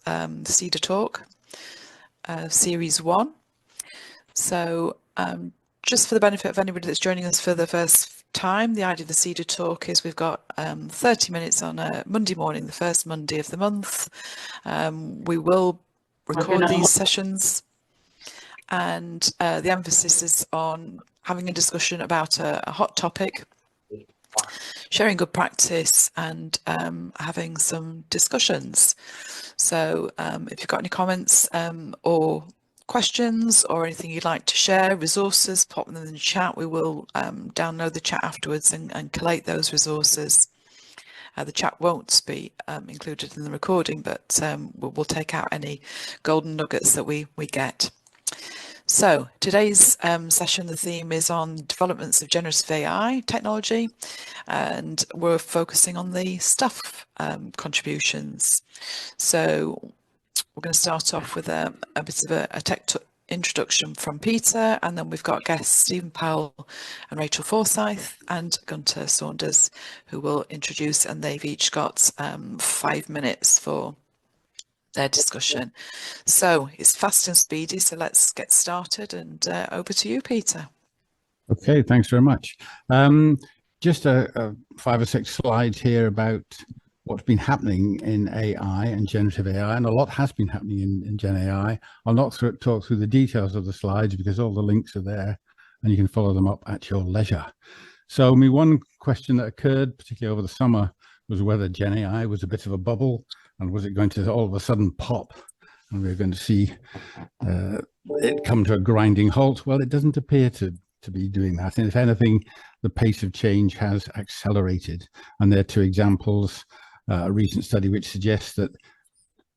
SEDAtalk Series 1. So just for the benefit of anybody that's joining us for the first time, the idea of the SEDAtalk is we've got 30 minutes on a Monday morning, the first Monday of the month. We will record these sessions, and the emphasis is on having a discussion about a hot topic, sharing good practice, and having some discussions. So if you've got any comments or questions or anything you'd like to share, resources, pop them in the chat. We will download the chat afterwards and collate those resources. The chat won't be included in the recording, but we'll take out any golden nuggets that we get. So today's session, the theme is on developments of generative AI technology, and we're focusing on the staff contributions. So we're going to start off with a bit of a tech introduction from Peter, and then we've got guests Stephen Powell and Rachel Forsyth and Gunter Saunders, who will introduce, and they've each got 5 minutes for their discussion. So it's fast and speedy, so let's get started, and over to you, Peter. Okay, thanks very much. Just a 5 or 6 slides here about what's been happening in AI and generative AI, and a lot has been happening in Gen AI. I'll not talk through the details of the slides because all the links are there and you can follow them up at your leisure. So one question that occurred, particularly over the summer, was whether Gen AI was a bit of a bubble, and was it going to all of a sudden pop and we're going to see it come to a grinding halt? Well, it doesn't appear to be doing that. And if anything, the pace of change has accelerated. And there are 2 examples. A recent study which suggests that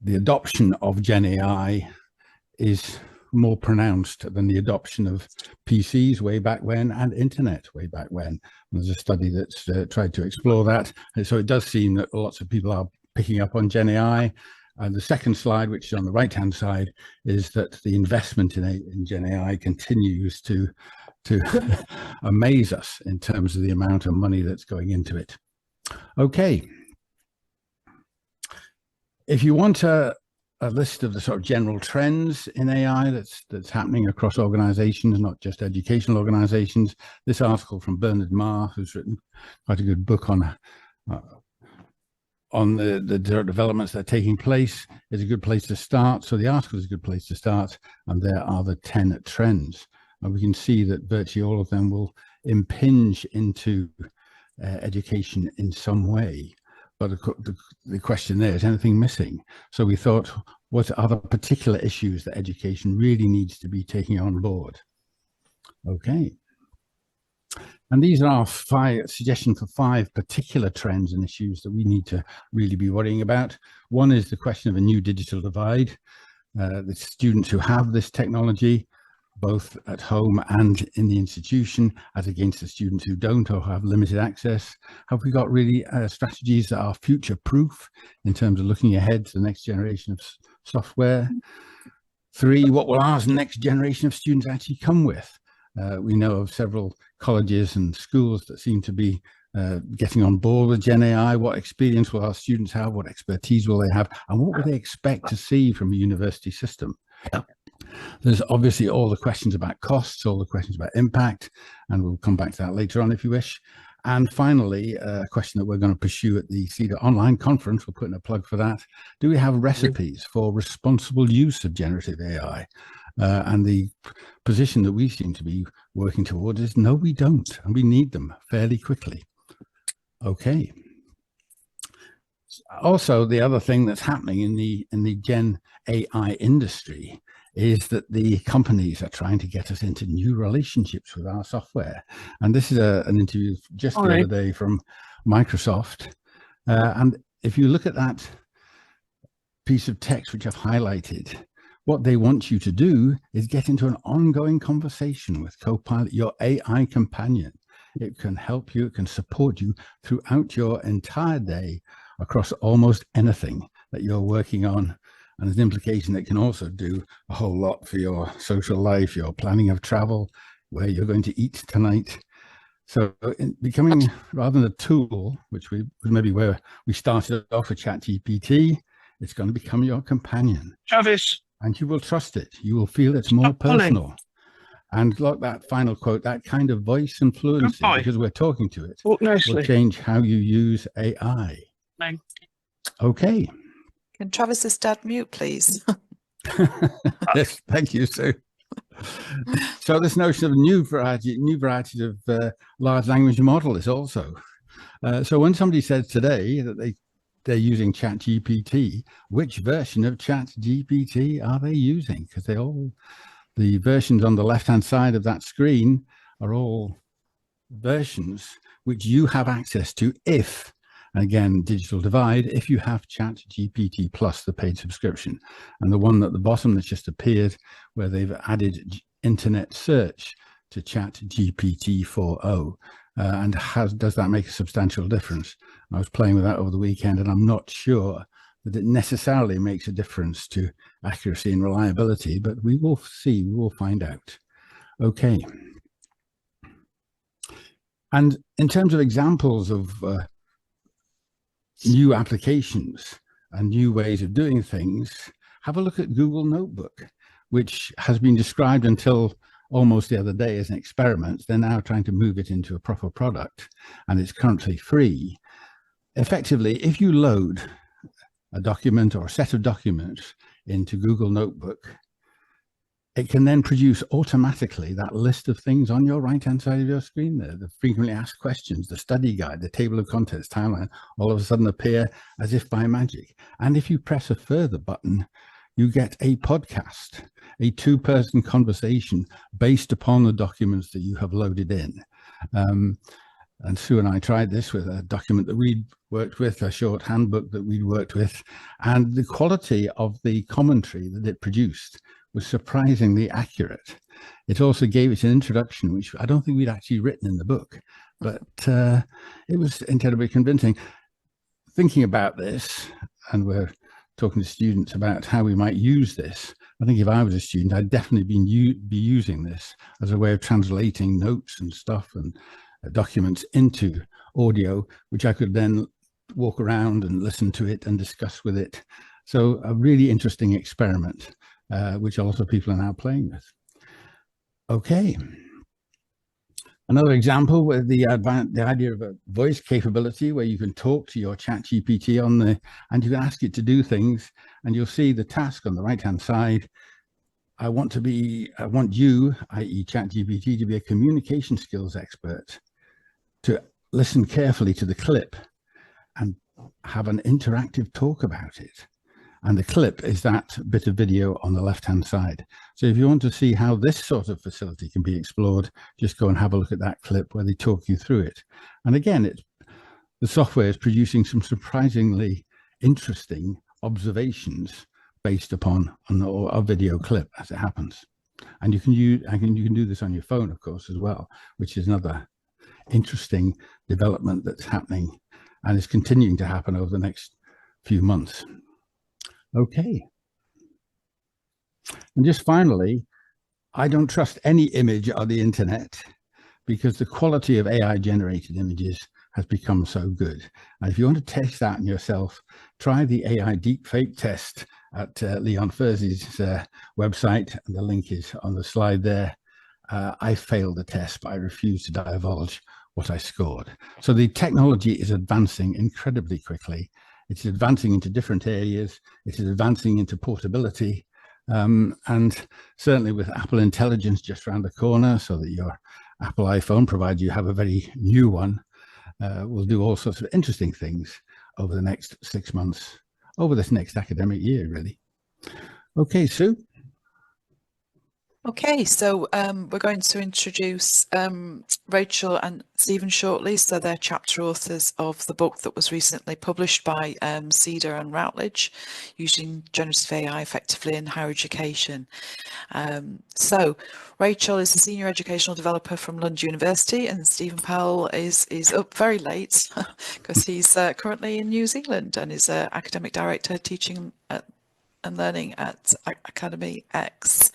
the adoption of Gen AI is more pronounced than the adoption of PCs way back when and internet way back when. There's a study that's tried to explore that. And so it does seem that lots of people are picking up on Gen AI. And the second slide, which is on the right-hand side, is that the investment in Gen AI continues to amaze us in terms of the amount of money that's going into it. Okay. If you want a list of the sort of general trends in AI that's happening across organizations, not just educational organizations, this article from Bernard Marr, who's written quite a good book on the developments that are taking place, is a good place to start. So the article is a good place to start, and there are the 10 trends. And we can see that virtually all of them will impinge into education in some way. But the question there is, anything missing? So we thought, what are the particular issues that education really needs to be taking on board? Okay. And these are our 5 suggestions for 5 particular trends and issues that we need to really be worrying about. One is the question of a new digital divide. The students who have this technology, both at home and in the institution, as against the students who don't or have limited access. Have we got really strategies that are future-proof in terms of looking ahead to the next generation of software? 3, what will our next generation of students actually come with? We know of several colleges and schools that seem to be getting on board with Gen AI. What experience will our students have? What expertise will they have? And what will they expect to see from a university system? There's obviously all the questions about costs, all the questions about impact, and we'll come back to that later on if you wish. And finally, a question that we're going to pursue at the CEDA online conference, we'll put in a plug for that. Do we have recipes for responsible use of generative AI? And the position that we seem to be working towards is no, we don't, and we need them fairly quickly. Okay. Also, the other thing that's happening in the Gen AI industry is that the companies are trying to get us into new relationships with our software. And this is an interview just the other day from Microsoft. And if you look at that piece of text which I've highlighted, what they want you to do is get into an ongoing conversation with Copilot, your AI companion. It can help you, it can support you throughout your entire day across almost anything that you're working on. And there's an implication that can also do a whole lot for your social life, your planning of travel, where you're going to eat tonight. So becoming rather than a tool, which was maybe where we started off with ChatGPT, It's going to become your companion. Travis. And you will trust it. You will feel it's more personal. And like that final quote, that kind of voice and fluency, because we're talking to it, will change how you use AI. Thanks. Okay. Can Travis's dad mute, please? Yes, thank you, Sue. So this notion of new varieties of large language model is also. So when somebody says today that they're using ChatGPT, which version of ChatGPT are they using? Because the versions on the left-hand side of that screen are all versions which you have access to if, again, digital divide, if you have ChatGPT Plus, the paid subscription. And the one at the bottom that's just appeared where they've added internet search to ChatGPT 4.0. And does that make a substantial difference? I was playing with that over the weekend, and I'm not sure that it necessarily makes a difference to accuracy and reliability, but we will see, we will find out. Okay. And in terms of examples of new applications and new ways of doing things, have a look at Google Notebook, which has been described until almost the other day as an experiment. They're now trying to move it into a proper product, and it's currently free. Effectively, if you load a document or a set of documents into Google Notebook, it can then produce automatically that list of things on your right-hand side of your screen there. The frequently asked questions, the study guide, the table of contents, timeline, all of a sudden appear as if by magic. And if you press a further button, you get a podcast, a two-person conversation based upon the documents that you have loaded in. And Sue and I tried this with a document that we'd worked with, a short handbook that we'd worked with, and the quality of the commentary that it produced was surprisingly accurate. It also gave it an introduction, which I don't think we'd actually written in the book, but it was incredibly convincing. Thinking about this, and we're talking to students about how we might use this, I think if I was a student, I'd definitely be using this as a way of translating notes and stuff and documents into audio, which I could then walk around and listen to it and discuss with it. So a really interesting experiment, which a lot of people are now playing with. Okay. Another example with the idea of a voice capability where you can talk to your ChatGPT and you can ask it to do things, and you'll see the task on the right-hand side. I want you, i.e. ChatGPT, to be a communication skills expert, to listen carefully to the clip and have an interactive talk about it. And the clip is that bit of video on the left-hand side. So if you want to see how this sort of facility can be explored, just go and have a look at that clip where they talk you through it. And again, the software is producing some surprisingly interesting observations based upon a video clip as it happens. And you can do this on your phone, of course, as well, which is another interesting development that's happening and is continuing to happen over the next few months. Okay. And just finally, I don't trust any image on the internet because the quality of AI generated images has become so good. And if you want to test that on yourself, try the AI deepfake test at Leon Fursey's website. And the link is on the slide there. I failed the test, but I refuse to divulge what I scored. So the technology is advancing incredibly quickly. It's advancing into different areas. It is advancing into portability. And certainly with Apple Intelligence just around the corner, so that your Apple iPhone, provided you have a very new one, will do all sorts of interesting things over the next 6 months, over this next academic year, really. Okay, Sue. Okay, so we're going to introduce Rachel and Stephen shortly. So they're chapter authors of the book that was recently published by SEDA and Routledge, using generative AI effectively in higher education. So Rachel is a senior educational developer from London University, and Stephen Powell is up very late because he's currently in New Zealand and is an academic director teaching at and Learning at Academy X.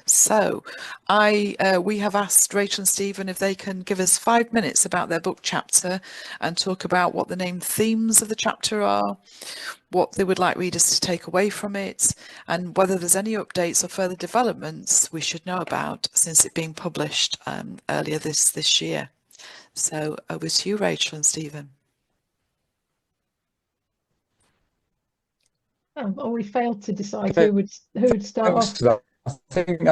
So we have asked Rachel and Stephen if they can give us 5 minutes about their book chapter and talk about what the named themes of the chapter are, what they would like readers to take away from it, and whether there's any updates or further developments we should know about since it being published earlier this year. So over to you, Rachel and Stephen. Oh, we failed to decide who would start off. I think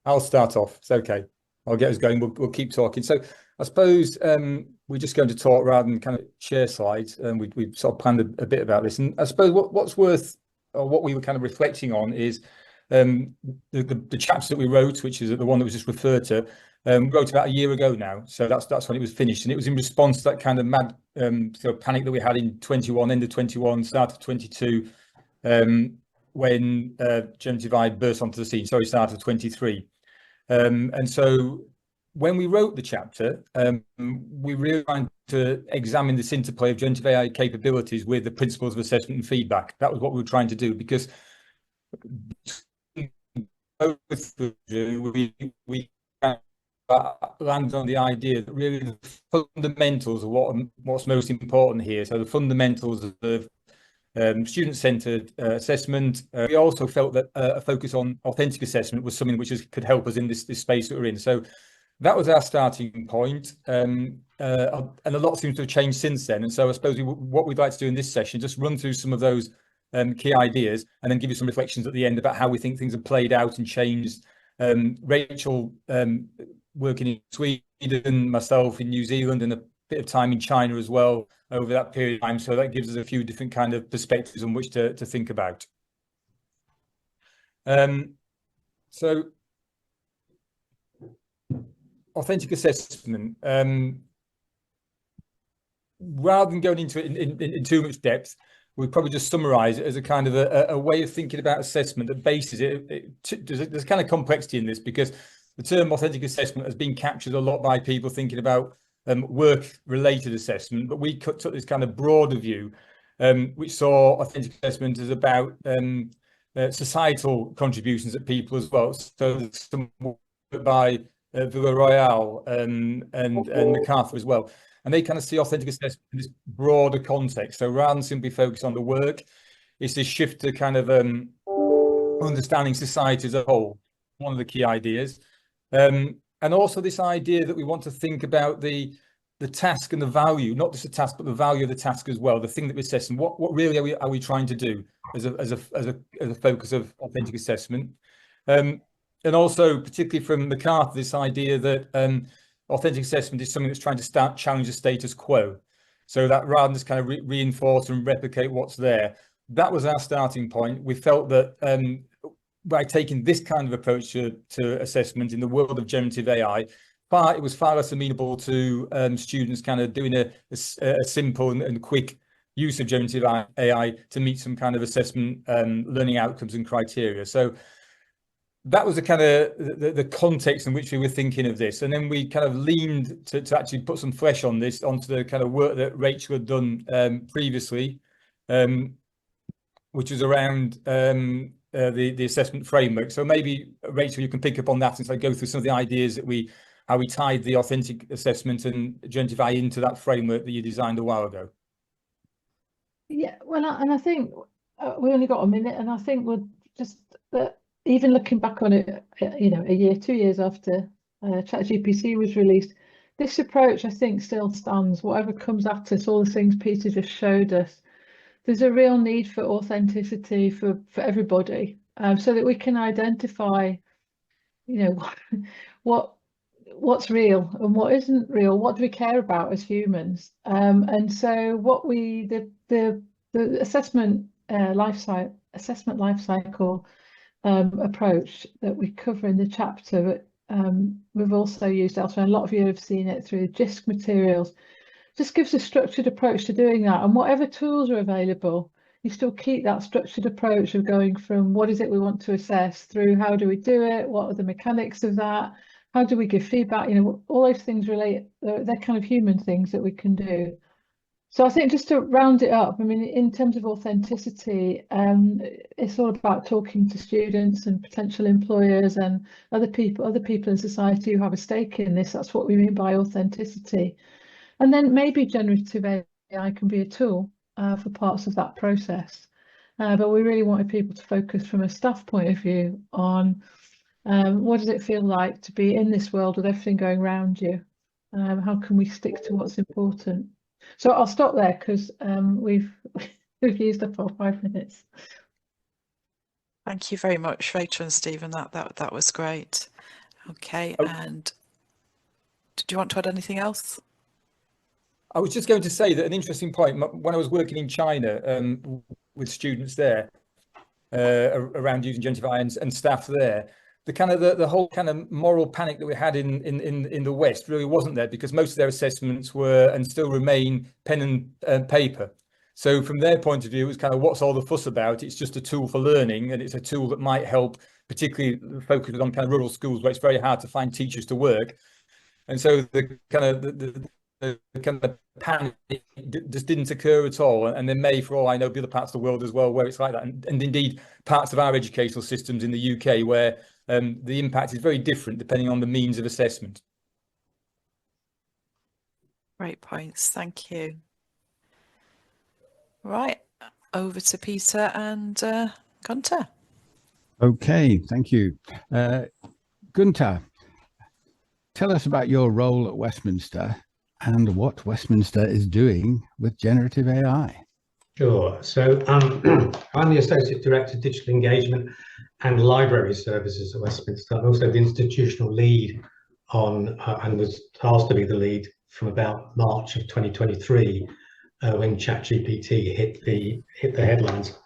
I'll start off. It's okay. I'll get us going. We'll keep talking. So I suppose we're just going to talk rather than kind of share slides. And we've sort of planned a bit about this. And I suppose what's worth, or what we were kind of reflecting on, is the chapter that we wrote, which is the one that was just referred to. Wrote about a year ago now, so that's when it was finished, and it was in response to that kind of mad sort of panic that we had in 21, end of 21, start of 22, when generative AI burst onto the scene. Sorry, start of 23, and so when we wrote the chapter, we really wanted to examine this interplay of generative AI capabilities with the principles of assessment and feedback. That was what we were trying to do, because we land on the idea that really the fundamentals of what's most important here. So the fundamentals of student-centered assessment. We also felt that a focus on authentic assessment was something which could help us in this space that we're in. So that was our starting point, and a lot seems to have changed since then. And so I suppose what we'd like to do in this session, just run through some of those key ideas, and then give you some reflections at the end about how we think things have played out and changed. Rachel working in Sweden, myself in New Zealand, and a bit of time in China as well over that period of time. So that gives us a few different kind of perspectives on which to think about. So authentic assessment. Rather than going into it in too much depth, we'll probably just summarize it as a kind of a way of thinking about assessment that bases it. There's kind of complexity in this, because the term authentic assessment has been captured a lot by people thinking about work-related assessment, but we took this kind of broader view, which saw authentic assessment as about societal contributions at people as well. So some work by Villarreal and MacArthur as well. And they kind of see authentic assessment in this broader context. So rather than simply focus on the work, it's this shift to kind of understanding society as a whole, one of the key ideas. And also this idea that we want to think about the task and the value, not just the task, but the value of the task as well, the thing that we're assessing. What really are we trying to do as a focus of authentic assessment? And also, particularly from MacArthur, this idea that authentic assessment is something that's trying to challenge the status quo. So that rather than just kind of reinforce and replicate what's there, that was our starting point. We felt that by taking this kind of approach to assessment in the world of generative AI, it was far less amenable to students kind of doing a simple and quick use of generative AI to meet some kind of assessment learning outcomes and criteria. So that was the kind of the context in which we were thinking of this. And then we kind of leaned to actually put some flesh on this, onto the kind of work that Rachel had done previously, which was around the assessment framework. So maybe, Rachel, you can pick up on that and go through some of the ideas that how we tied the authentic assessment and generative AI into that framework that you designed a while ago. Yeah, well, and I think we only got a minute, and I think we'll just even looking back on it, a year, 2 years after ChatGPT was released, this approach I think still stands. Whatever comes at us, all the things Peter just showed us, there's a real need for authenticity for everybody, so that we can identify, what's real and what isn't real. What do we care about as humans? And so the assessment life cycle approach that we cover in the chapter, we've also used elsewhere. A lot of you have seen it through the JISC materials. Just gives a structured approach to doing that, and whatever tools are available, you still keep that structured approach of going from what is it we want to assess through how do we do it, what are the mechanics of that, how do we give feedback, all those things relate, they're kind of human things that we can do. So I think just to round it up, I mean, in terms of authenticity, it's all about talking to students and potential employers and other people in society who have a stake in this. That's what we mean by authenticity. And then maybe generative AI can be a tool for parts of that process. But we really wanted people to focus from a staff point of view on what does it feel like to be in this world with everything going around you? How can we stick to what's important? So I'll stop there because we've used up our 5 minutes. Thank you very much, Rachel and Stephen. That was great. Okay, and did you want to add anything else? I was just going to say that an interesting point, when I was working in China with students there around using generative AI and staff there, the whole kind of moral panic that we had in the West really wasn't there, because most of their assessments were and still remain pen and paper. So from their point of view, it was kind of, what's all the fuss about? It's just a tool for learning, and it's a tool that might help, particularly focused on kind of rural schools where it's very hard to find teachers to work. And so the kind of panic just didn't occur at all. And there may, for all I know, be other parts of the world as well where it's like that. And indeed, parts of our educational systems in the UK where the impact is very different depending on the means of assessment. Great points. Thank you. Right, over to Peter and Gunter. Okay, thank you. Gunter, tell us about your role at Westminster and what Westminster is doing with generative AI. Sure. So I'm the Associate Director, Digital Engagement and Library Services at Westminster. I'm also the institutional lead on, and was tasked to be the lead from about March of 2023, when ChatGPT hit the headlines.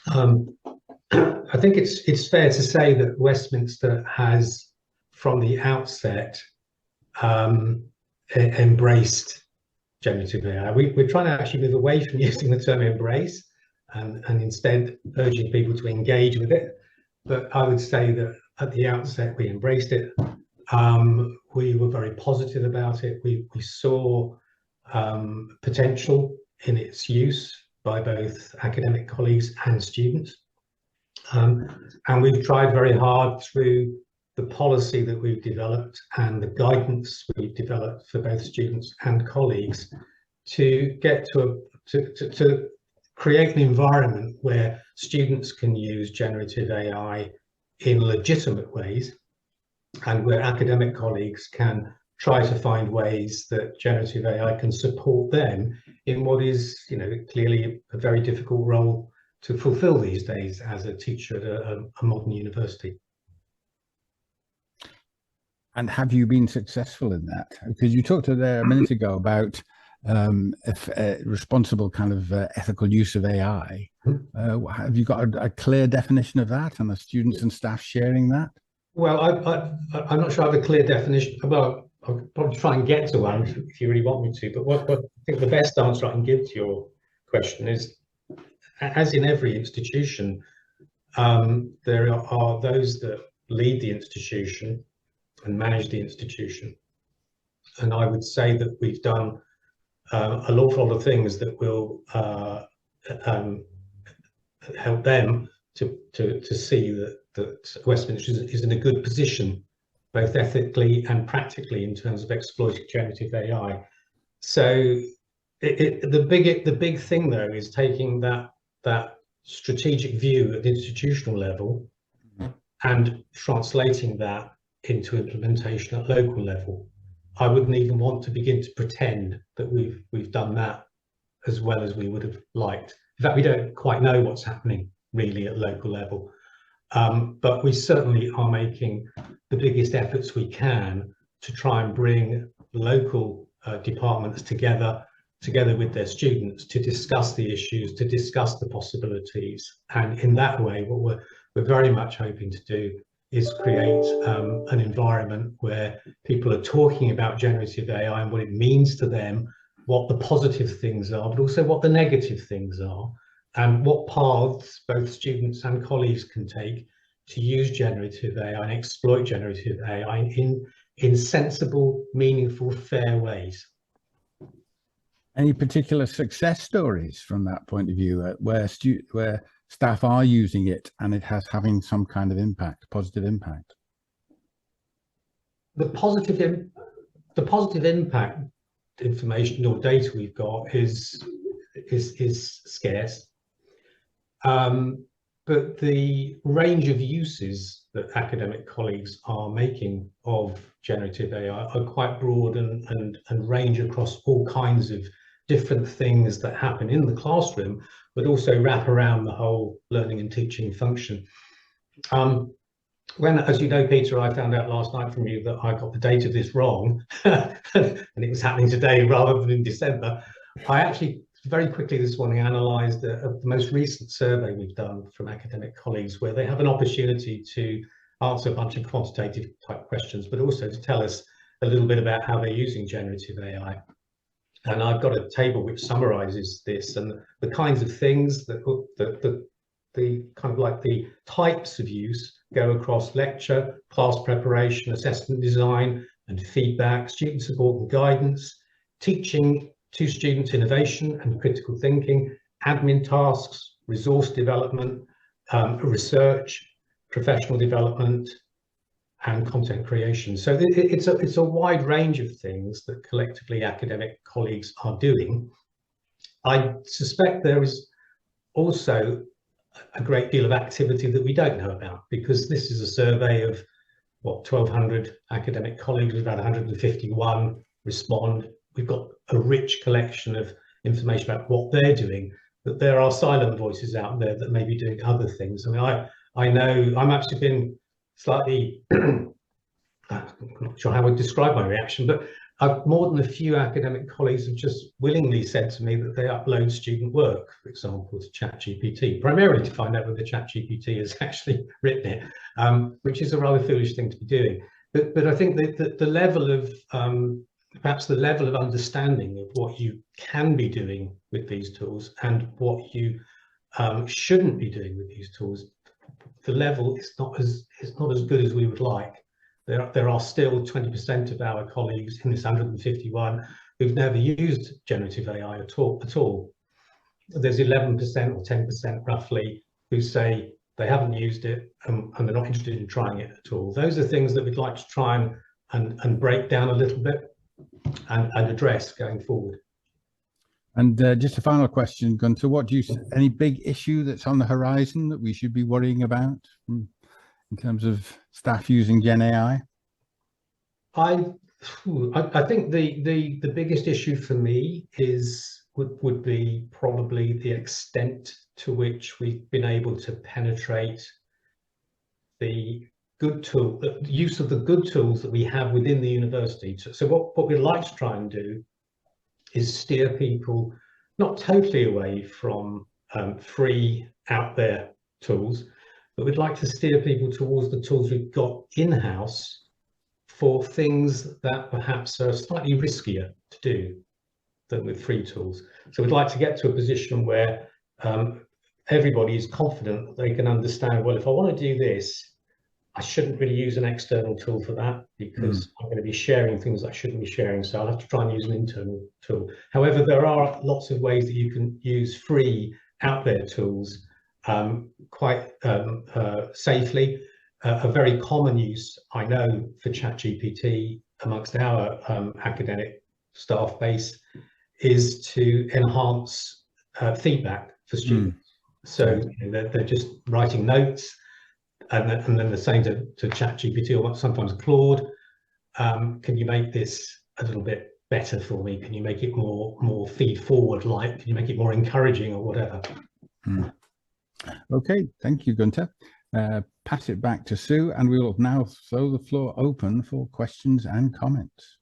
I think it's fair to say that Westminster has, from the outset, embraced generative AI. We're trying to actually move away from using the term embrace and instead urging people to engage with it. But I would say that at the outset, we embraced it. We were very positive about it. We saw potential in its use by both academic colleagues and students. And we've tried very hard through the policy that we've developed and the guidance we've developed for both students and colleagues to get to create an environment where students can use generative AI in legitimate ways, and where academic colleagues can try to find ways that generative AI can support them in what is, clearly a very difficult role to fulfill these days as a teacher at a modern university. And have you been successful in that? Because you talked there a minute ago about responsible kind of ethical use of AI. Have you got a clear definition of that, and the students and staff sharing that? Well, I'm not sure I have a clear definition. Well, I'll probably try and get to one if you really want me to. But what I think the best answer I can give to your question is, as in every institution, there are those that lead the institution and manage the institution. And I would say that we've done an awful lot of things that will help them to see that Westminster is in a good position, both ethically and practically, in terms of exploiting generative AI. So the big thing though is taking that strategic view at the institutional level and translating that into implementation at local level. I wouldn't even want to begin to pretend that we've done that as well as we would have liked. In fact, we don't quite know what's happening really at local level, but we certainly are making the biggest efforts we can to try and bring local departments together with their students to discuss the issues, to discuss the possibilities. And in that way, what we're very much hoping to do is create an environment where people are talking about generative AI and what it means to them, what the positive things are, but also what the negative things are, and what paths both students and colleagues can take to use generative AI and exploit generative AI in sensible, meaningful, fair ways. Any particular success stories from that point of view, where staff are using it and it has having some kind of impact, positive impact? The positive impact information or data we've got is scarce, but the range of uses that academic colleagues are making of generative AI are quite broad and range across all kinds of different things that happen in the classroom, but also wrap around the whole learning and teaching function. When, as you know, Peter, I found out last night from you that I got the date of this wrong, and it was happening today rather than in December, I actually very quickly this morning analysed the most recent survey we've done from academic colleagues, where they have an opportunity to answer a bunch of quantitative type questions, but also to tell us a little bit about how they're using generative AI. And I've got a table which summarises this and the kinds of things that the kind of like the types of use go across lecture, class preparation, assessment design and feedback, student support and guidance, teaching to students, innovation and critical thinking, admin tasks, resource development, research, professional development, and content creation. So it's a wide range of things that collectively academic colleagues are doing. I suspect there is also a great deal of activity that we don't know about, because this is a survey of what, 1,200 academic colleagues. We've had 151 respond. We've got a rich collection of information about what they're doing, but there are silent voices out there that may be doing other things. I mean, I know I'm actually been slightly, I'm not sure how I would describe my reaction, but more than a few academic colleagues have just willingly said to me that they upload student work, for example, to ChatGPT, primarily to find out whether ChatGPT has actually written it, which is a rather foolish thing to be doing. But I think that the level of, perhaps the level of understanding of what you can be doing with these tools and what you shouldn't be doing with these tools, the level is not as good as we would like. There are still 20% of our colleagues in this 151 who've never used generative AI at all. There's 11% or 10% roughly who say they haven't used it and they're not interested in trying it at all. Those are things that we'd like to try and break down a little bit and address going forward. And just a final question, Gunter, what do you, any big issue that's on the horizon that we should be worrying about in terms of staff using Gen AI? I think the biggest issue for me would be probably the extent to which we've been able to penetrate the use of the good tools that we have within the university. So what we'd like to try and do is steer people not totally away from free out there tools, but we'd like to steer people towards the tools we've got in-house for things that perhaps are slightly riskier to do than with free tools. So we'd like to get to a position where everybody is confident that they can understand, well, if I want to do this, I shouldn't really use an external tool for that, because I'm going to be sharing things I shouldn't be sharing. So I'll have to try and use an internal tool. However, there are lots of ways that you can use free out there tools quite safely. A very common use, I know, for ChatGPT amongst our academic staff base is to enhance feedback for students. So they're just writing notes, and then they're saying to ChatGPT or sometimes Claude, can you make this a little bit better for me? Can you make it more feed forward like? Can you make it more encouraging or whatever? Okay, thank you, Gunter. Pass it back to Sue, and we will now throw the floor open for questions and comments.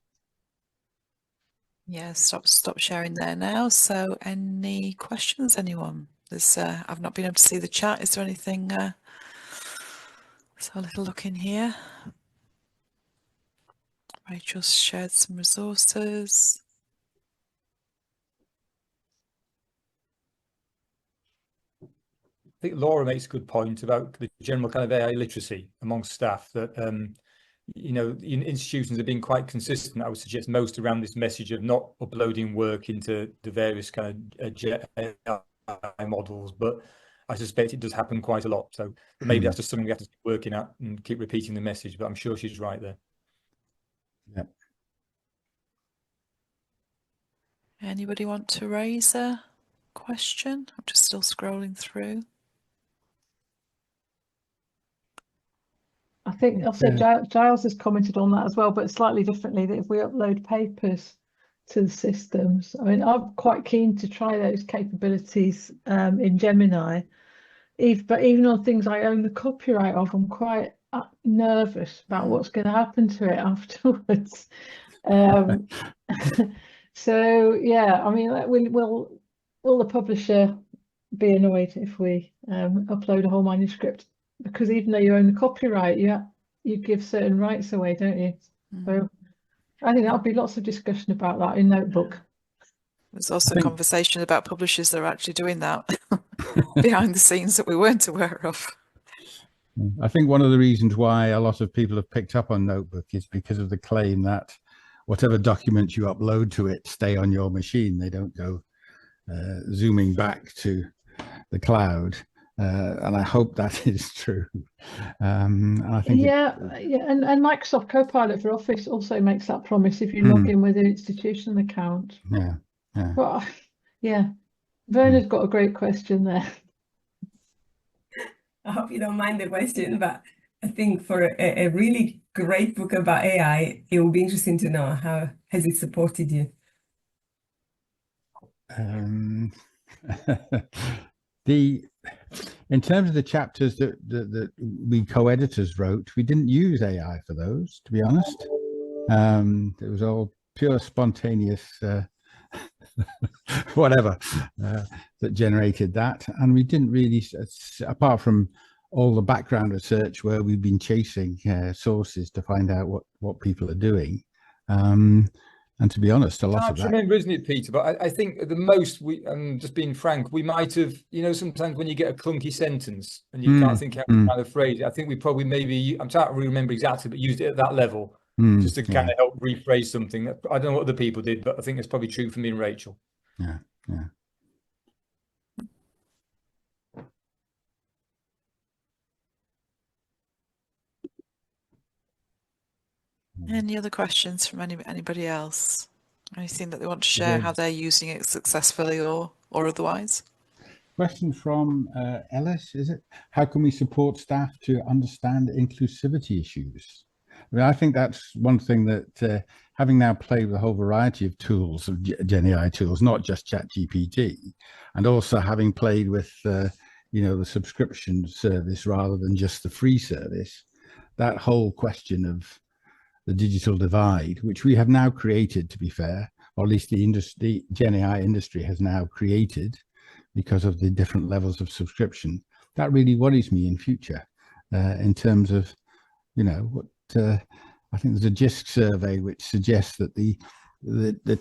Yeah, stop sharing there now. So any questions, anyone? There's I've not been able to see the chat. Is there anything? So a little look in here. Rachel's shared some resources. I think Laura makes a good point about the general kind of AI literacy amongst staff, that you know, institutions have been quite consistent, I would suggest, most around this message of not uploading work into the various kind of AI models, but I suspect it does happen quite a lot. So maybe that's just something we have to keep working at and keep repeating the message, but I'm sure she's right there. Yep. Anybody want to raise a question? I'm just still scrolling through. I think also Giles has commented on that as well, but slightly differently, that if we upload papers to the systems, I mean, I'm quite keen to try those capabilities in Gemini. But even on things I own the copyright of, I'm quite nervous about what's going to happen to it afterwards. So yeah, I mean, will the publisher be annoyed if we upload a whole manuscript? Because even though you own the copyright, you give certain rights away, don't you? So I think there'll be lots of discussion about that in Notebook. There's also conversation about publishers that are actually doing that behind the scenes that we weren't aware of. I think one of the reasons why a lot of people have picked up on Notebook is because of the claim that whatever documents you upload to it stay on your machine. They don't go zooming back to the cloud. And I hope that is true. I think and Microsoft Copilot for Office also makes that promise if you log in with an institutional account. But Werner's got a great question there. I hope you don't mind the question, but I think for a really great book about AI, it will be interesting to know how has it supported you. In terms of the chapters that we co-editors wrote, we didn't use AI for those, to be honest. It was all pure spontaneous whatever that generated that, and we didn't really, apart from all the background research where we've been chasing sources to find out what people are doing. And to be honest, a lot of that. Remember, isn't it, Peter? But I think at the most, just being frank, we might have, you know, sometimes when you get a clunky sentence and you can't think how to kind of phrase it, I think we probably maybe, I'm trying to remember exactly, but used it at that level just to kind of help rephrase something. I don't know what other people did, but I think it's probably true for me and Rachel. Yeah. Any other questions from anybody else? Anything that they want to share, how they're using it successfully or otherwise? Question from Ellis, is it? How can we support staff to understand inclusivity issues? I mean, I think that's one thing that having now played with a whole variety of tools, of Gen AI tools, not just ChatGPT, and also having played with, you know, the subscription service rather than just the free service, that whole question of the digital divide, which we have now created, to be fair, or at least the Gen AI industry has now created because of the different levels of subscription. That really worries me in future in terms of, you know, what I think there's a JISC survey which suggests that the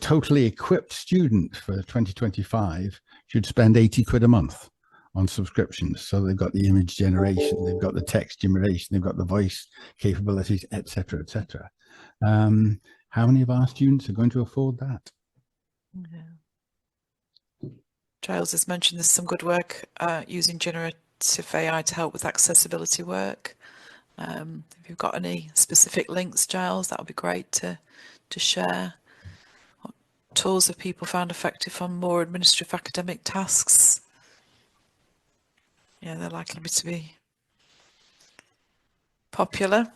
totally equipped student for 2025 should spend 80 quid a month on subscriptions. So they've got the image generation, they've got the text generation, they've got the voice capabilities, etc., etc. How many of our students are going to afford that? Giles has mentioned there's some good work using generative AI to help with accessibility work. If you've got any specific links, Giles, that would be great to share. What tools have people found effective on more administrative academic tasks? Yeah, they're likely to be popular.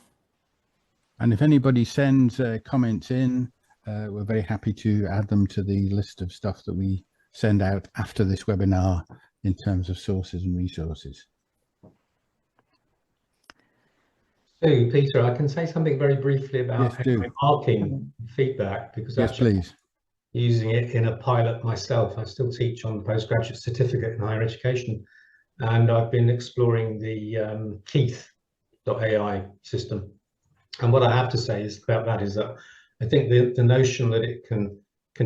And if anybody sends comments in, we're very happy to add them to the list of stuff that we send out after this webinar in terms of sources and resources. So, Peter, I can say something very briefly about marking feedback, because actually using it in a pilot myself. I still teach on the postgraduate certificate in higher education, and I've been exploring the Keith.ai system. And what I have to say is about that is that I think the notion that it can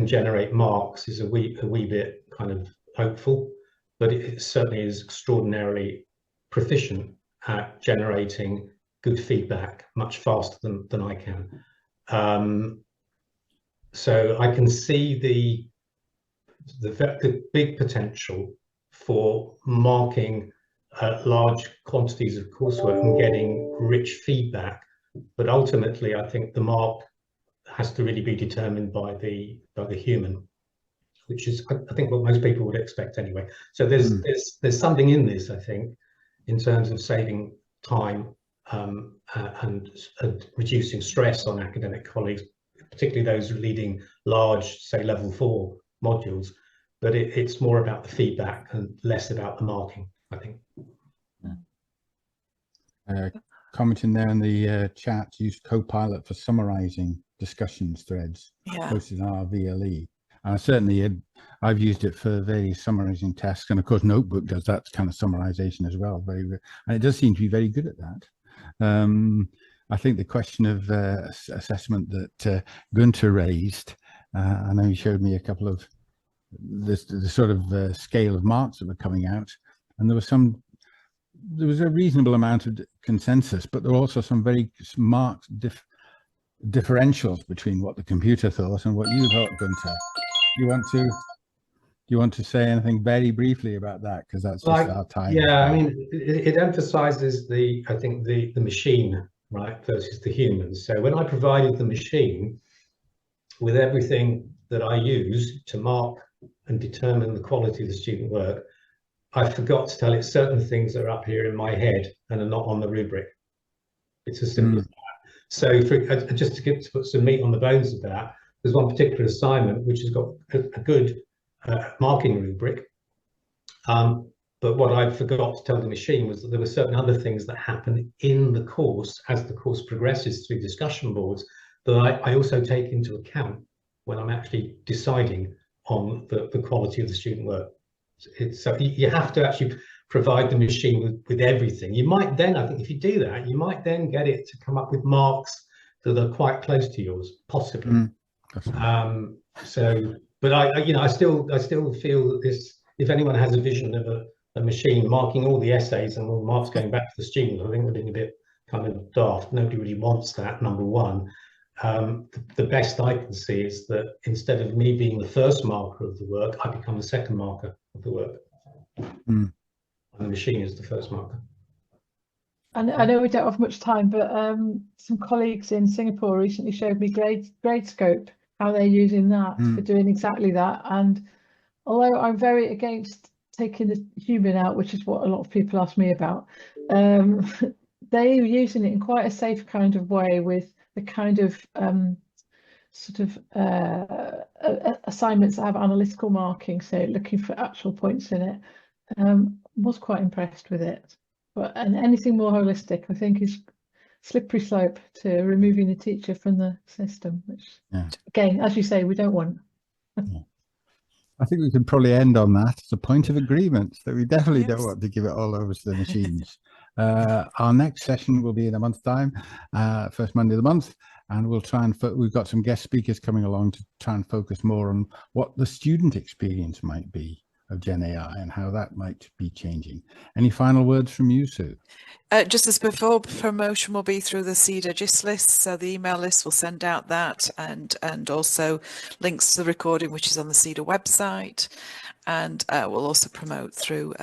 generate marks is a wee bit kind of hopeful, but it certainly is extraordinarily proficient at generating good feedback much faster than I can. So I can see the big potential for marking large quantities of coursework and getting rich feedback, but ultimately I think the mark has to really be determined by the human, which is I think what most people would expect anyway. So there's something in this, I think, in terms of saving time and reducing stress on academic colleagues, particularly those leading large, say, level 4 modules. But it's more about the feedback and less about the marking, I think. Commenting there in the chat, use Copilot for summarizing discussions threads posted on our VLE. Certainly, I've used it for various summarizing tasks, and of course, Notebook does that kind of summarization as well. And it does seem to be very good at that. I think the question of assessment that Gunter raised, I know he showed me a couple of the sort of scale of marks that were coming out, and there was a reasonable amount of consensus, but there were also some very marked differentials between what the computer thought and what you thought, Gunter. Do you want to say anything very briefly about that? Because that's just our time. Yeah, I mean, it emphasizes I think the machine, right, versus the humans. So when I provided the machine with everything that I use to mark and determine the quality of the student work, I forgot to tell it certain things that are up here in my head and are not on the rubric. It's as simple as that. So just to put some meat on the bones of that, there's one particular assignment which has got a good marking rubric. But what I forgot to tell the machine was that there were certain other things that happen in the course as the course progresses through discussion boards that I also take into account when I'm actually deciding on the quality of the student work. So you have to actually provide the machine with everything. You might then, I think if you do that, you might then get it to come up with marks that are quite close to yours, possibly. But I still feel that this, if anyone has a vision of a machine marking all the essays and all the marks going back to the student, I think they're being a bit kind of daft. Nobody really wants that, number one. The best I can see is that instead of me being the first marker of the work, I become the second marker of the work. And the machine is the first marker. And I know we don't have much time, but some colleagues in Singapore recently showed me Gradescope, how they're using that for doing exactly that. And although I'm very against taking the human out, which is what a lot of people ask me about, they're using it in quite a safe kind of way with the kind of assignments that have analytical marking, so looking for actual points in it. Was quite impressed with it. And anything more holistic, I think, is slippery slope to removing the teacher from the system, which, again, as you say, we don't want. I think we could probably end on that. It's a point of agreement that we definitely don't want to give it all over to the machines. Our next session will be in a month's time, first Monday of the month, and we'll try and we've got some guest speakers coming along to try and focus more on what the student experience might be of Gen AI and how that might be changing. Any final words from you, Sue? Just as before, promotion will be through the SEDA gist list, so the email list will send out that, and also links to the recording, which is on the SEDA website, and we'll also promote through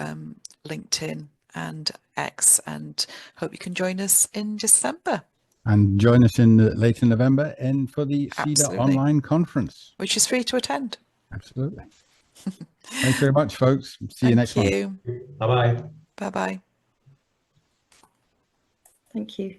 LinkedIn and X, and hope you can join us in December. And join us in late in November for the SEDA online conference, which is free to attend. Absolutely. Thanks very much, folks. See you next month. Bye-bye. Bye-bye. Thank you.